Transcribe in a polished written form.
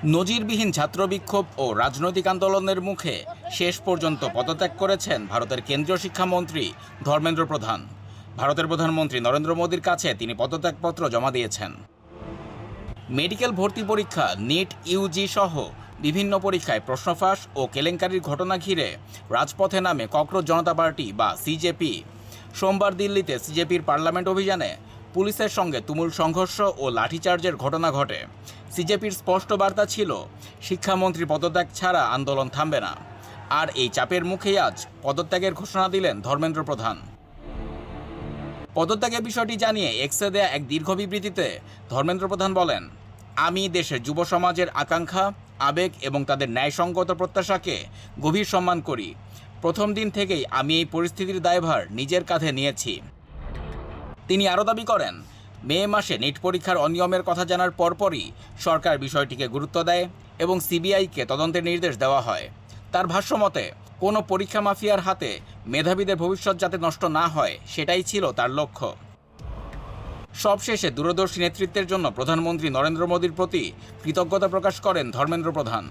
নজিরবিহীন ছাত্র বিক্ষোভ ও রাজনৈতিক আন্দোলনের মুখে শেষ পর্যন্ত পদত্যাগ করেছেন ভারতের কেন্দ্রীয় শিক্ষামন্ত্রী ধর্মেন্দ্র প্রধান। ভারতের প্রধানমন্ত্রী নরেন্দ্র মোদীর কাছে তিনি পদত্যাগপত্র জমা দিয়েছেন। মেডিকেল ভর্তি পরীক্ষা, নিট, ইউজি সহ বিভিন্ন পরীক্ষায় প্রশ্নফাঁস ও কেলেঙ্কারির ঘটনা ঘিরে রাজপথে নামে ককরোচ জনতা পার্টি বা সিজেপি। সোমবার দিল্লিতে সিজেপির পার্লামেন্ট অভিযানে পুলিশের সঙ্গে তুমুল সংঘর্ষ ও লাঠিচার্জের ঘটনা ঘটে। সিজেপির স্পষ্ট বার্তা ছিল, শিক্ষামন্ত্রী পদত্যাগ ছাড়া আন্দোলন থামবে না। আর এই চাপের মুখেই আজ পদত্যাগের ঘোষণা দিলেন ধর্মেন্দ্র প্রধান। পদত্যাগের বিষয়টি জানিয়ে এক্সে দেয়া এক দীর্ঘ বিবৃতিতে ধর্মেন্দ্র প্রধান বলেন, আমি দেশের যুব সমাজের আকাঙ্ক্ষা, আবেগ এবং তাদের ন্যায়সঙ্গত প্রত্যাশাকে গভীর সম্মান করি। প্রথম দিন থেকেই আমি এই পরিস্থিতির দায়ভার নিজের কাঁধে নিয়েছি। তিনি আরও দাবি করেন, মে মাসে নিট পরীক্ষার অনিয়মের কথা জানার পরপরই সরকার বিষয়টিকে গুরুত্ব দেয় এবং সিবিআইকে তদন্তের নির্দেশ দেওয়া হয়। তার ভাষ্যমতে, কোনো পরীক্ষা মাফিয়ার হাতে মেধাবীদের ভবিষ্যৎ যাতে নষ্ট না হয় সেটাই ছিল তার লক্ষ্য। সবশেষে দূরদর্শী নেতৃত্বের জন্য প্রধানমন্ত্রী নরেন্দ্র মোদীর প্রতি কৃতজ্ঞতা প্রকাশ করেন ধর্মেন্দ্র প্রধান।